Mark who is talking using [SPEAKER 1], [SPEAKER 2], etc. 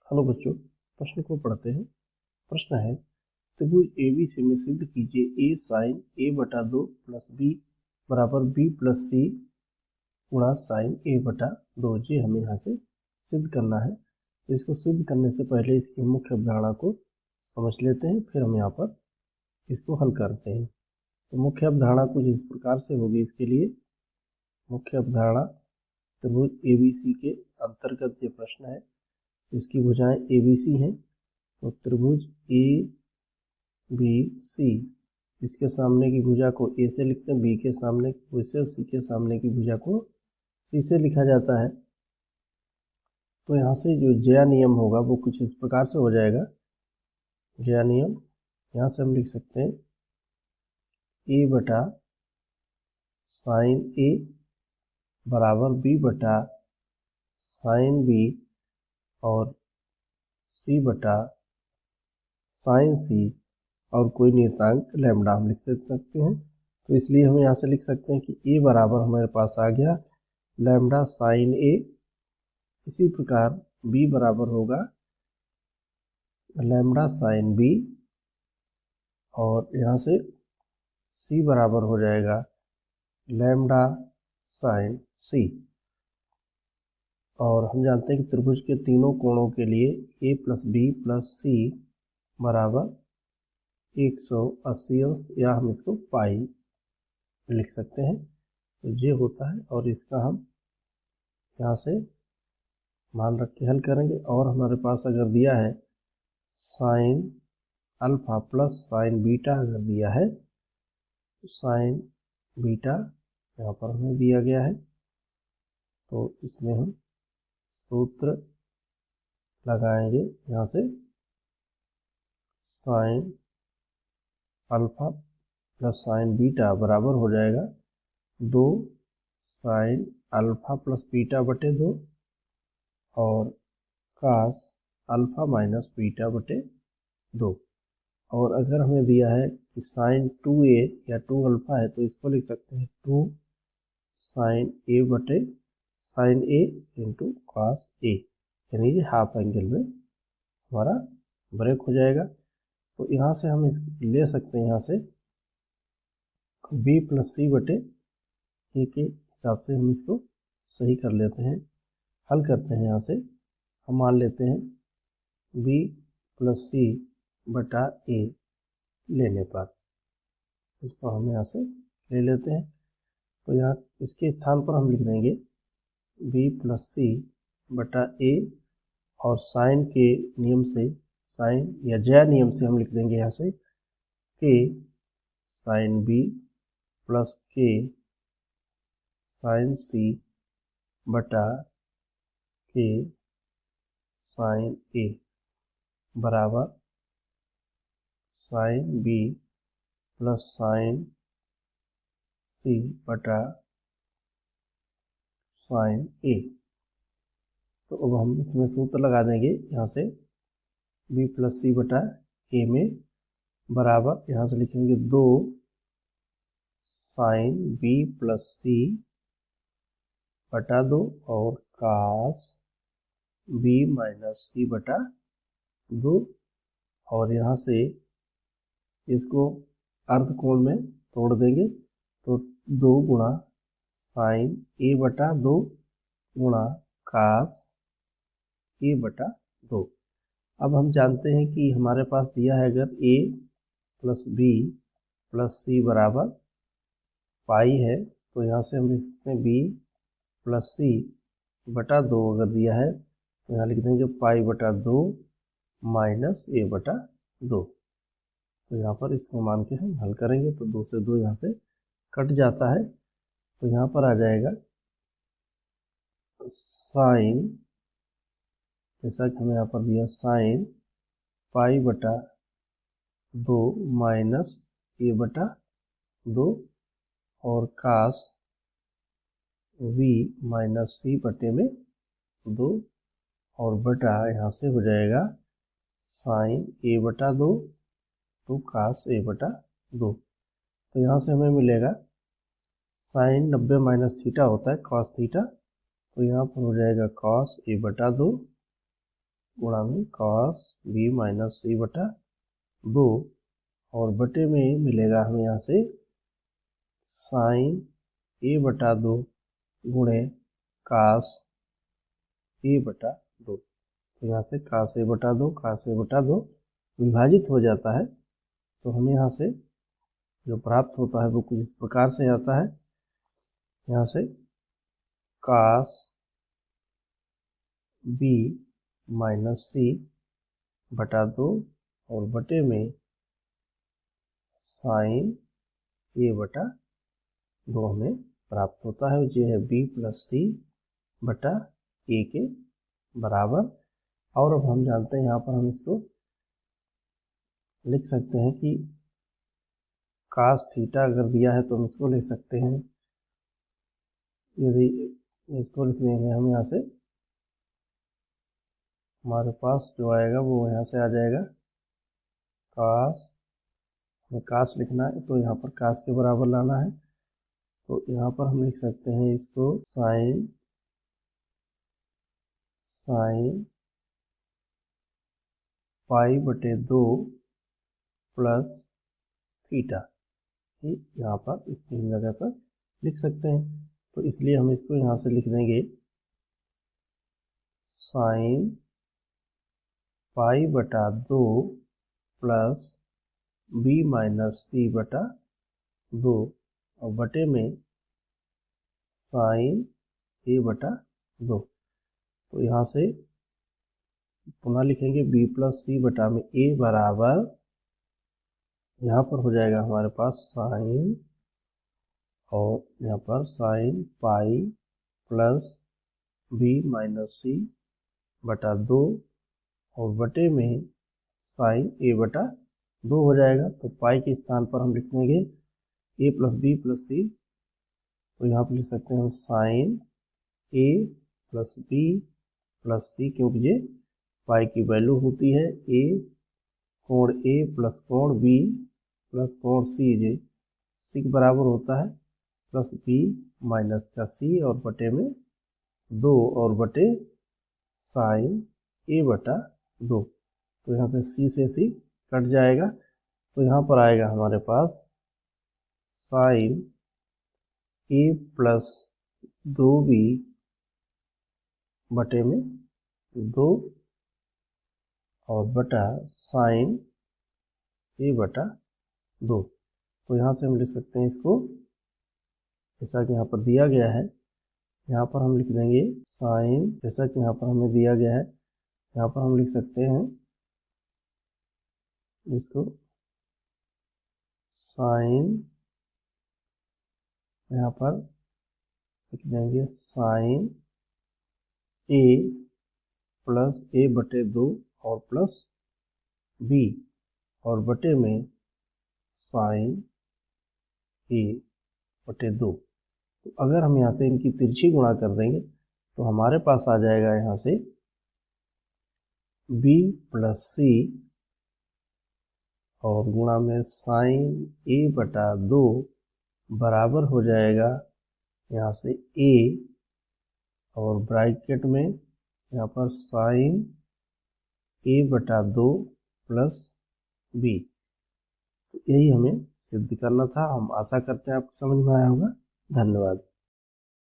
[SPEAKER 1] Hello बच्चों, प्रश्न को पढ़ते हैं। प्रश्न है, त्रिभुज एबीसी में सिद्ध कीजिए ए साइन ए बटा 2 प्लस बी बराबर बी प्लस सी गुणा साइन ए बटा 2। ये हमें यहाँ से सिद्ध करना है। तो इसको सिद्ध करने से पहले इसकी मुख्य अवधारणा को समझ लेते हैं, फिर हम यहाँ पर इसको हल करते हैं। तो मुख्य अवधारणा कुछ इस प्रकार से होगी। इसके लिए मुख्य अवधारणा, त्रिभुज एबीसी के अंतर्गत ये प्रश्न है। इसकी भुजाएं एबीसी हैं, तो त्रिभुज ए बी सी, इसके सामने की भुजा को ए से लिखते हैं, बी के सामने की भुजा से, सी के सामने की भुजा को सी से लिखा जाता है। तो यहाँ से जो ज्या नियम होगा वो कुछ इस प्रकार से हो जाएगा। ज्या नियम यहाँ से हम लिख सकते हैं ए बटा साइन ए बराबर बी बटा साइन बी और सी बटा साइन सी और कोई नियतांक लैम्डा हम लिख सकते हैं। तो इसलिए हम यहाँ से लिख सकते हैं कि ए बराबर हमारे पास आ गया लैम्डा साइन ए। इसी प्रकार बी बराबर होगा लैम्डा साइन बी और यहाँ से सी बराबर हो जाएगा लैम्डा साइन सी। और हम जानते हैं कि त्रिभुज के तीनों कोणों के लिए ए प्लस बी प्लस सी बराबर 180 अंश, या हम इसको पाई लिख सकते हैं। तो ये होता है और इसका हम यहाँ से मान रख के हल करेंगे। और हमारे पास अगर दिया है sine alpha plus sign beta, अगर दिया है तो साइन बीटा यहाँ पर हमें दिया गया है, तो इसमें हम सूत्र लगाएंगे। यहाँ से sine alpha plus sign beta बराबर हो जाएगा 2 साइन अल्फा प्लस बीटा बटे 2 और कास अल्फा माइनस बीटा बटे 2। और अगर हमें दिया है कि साइन 2a या 2 अल्फा है, तो इसको लिख सकते हैं 2 साइन ए बटे sign A into cos A, यानी ये हाफ एंगल में हमारा ब्रेक हो जाएगा। तो यहाँ से हम इसको ले सकते हैं, यहाँ से बी प्लस सी बटे ए के हिसाब से हम इसको सही कर लेते हैं, हल करते हैं। यहाँ से हम मान लेते हैं बी प्लस सी बटा ए लेने पर, इसको हम यहाँ से ले लेते हैं। तो यहाँ इसके स्थान पर हम लिख देंगे बी प्लस सी बटा ए और साइन के नियम से, साइन या ज्या नियम से हम लिख देंगे यहाँ से के साइन बी प्लस के साइन सी बटा के साइन ए बराबर साइन बी प्लस साइन सी बटा साइन ए। तो अब हम इसमें सूत्र लगा देंगे। यहाँ से बी प्लस सी बटा ए में बराबर, यहाँ से लिखेंगे 2 साइन बी प्लस सी बटा 2 और कास बी माइनस सी बटा 2। और यहाँ से इसको अर्धकोण में तोड़ देंगे, तो 2 गुणा साइन ए बटा 2 गुणा कास ए बटा 2। अब हम जानते हैं कि हमारे पास दिया है अगर a प्लस बी प्लस सी बराबर पाई है, तो यहाँ से हम लिख सकते हैं बी प्लस सी बटा 2। अगर दिया है तो यहाँ लिख देंगे पाई बटा 2 माइनस ए बटा 2। तो यहाँ पर इसको मान के हम हल करेंगे, तो 2 से 2 यहाँ से कट जाता है। तो यहाँ पर आ जाएगा साइन, जैसा कि हमें यहाँ पर दिया साइन पाई बटा 2 माइनस ए बटा 2 और कास वी माइनस सी बटे में 2 और बटा यहाँ से हो जाएगा साइन ए बटा 2 तो कास ए बटा 2। तो यहाँ से हमें मिलेगा साइन 90 माइनस थीटा होता है कॉस थीटा, तो यहाँ पर हो जाएगा कॉस ए बटा 2 गुणा में cos b माइनस सी बटा 2 और बटे में मिलेगा हमें यहाँ से साइन a बटा 2 गुणे cos a बटा 2। तो यहाँ से cos a बटा 2 विभाजित हो जाता है। तो हमें यहाँ से जो प्राप्त होता है वो कुछ इस प्रकार से आता है। यहाँ से cos b माइनस सी बटा 2 और बटे में साइन a बटा 2 हमें प्राप्त होता है। जो है b प्लस सी बटा a के बराबर। और अब हम जानते हैं यहाँ पर हम इसको लिख सकते हैं कि cos थीटा अगर दिया है तो हम इसको लिख सकते हैं। यदि इसको लिख देंगे हम यहाँ से, हमारे पास जो आएगा वो यहाँ से आ जाएगा cos, हमें cos लिखना है तो यहाँ पर cos के बराबर लाना है। तो यहाँ पर हम लिख सकते हैं इसको साइन पाई बटे 2 प्लस थीटा, यहाँ पर इसकी जगह पर लिख सकते हैं। तो इसलिए हम इसको यहाँ से लिख देंगे साइन पाई बटा 2 प्लस b माइनस सी बटा 2 और बटे में साइन a बटा 2। तो यहाँ से पुनः लिखेंगे b प्लस सी बटा में a बराबर, यहाँ पर हो जाएगा हमारे पास साइन और यहाँ पर sine pi plus b minus C बटा 2 और बटे में साइन a बटा 2 हो जाएगा। तो पाई के स्थान पर हम लिख देंगे a plus B plus C. तो यहाँ पर लिख सकते हैं हम sine a plus B plus C, क्योंकि ये पाई की वैल्यू होती है। a कोण a प्लस कोण b प्लस कोण c, जो सी के बराबर होता है, प्लस b माइनस का c और बटे में 2 और बटे साइन a बटा 2। तो यहाँ से c से c कट जाएगा। तो यहाँ पर आएगा हमारे पास साइन a प्लस 2b बटे में 2 और बटा साइन a बटा 2। तो यहाँ से हम लिख सकते हैं इसको, जैसा कि यहाँ पर दिया गया है, यहाँ पर हम लिख देंगे साइन, जैसा कि यहाँ पर हमें दिया गया है, यहाँ पर हम लिख सकते हैं इसको साइन, यहाँ पर लिख देंगे साइन a प्लस a बटे 2 और प्लस b और बटे में साइन a बटे 2। तो अगर हम यहाँ से इनकी तिरछी गुणा कर देंगे तो हमारे पास आ जाएगा यहाँ से b प्लस सी और गुणा में साइन a बटा 2 बराबर हो जाएगा यहाँ से a और ब्रैकेट में यहाँ पर साइन a बटा 2 प्लस b। तो यही हमें सिद्ध करना था। हम आशा करते हैं आपको समझ में आया होगा। धन्यवाद।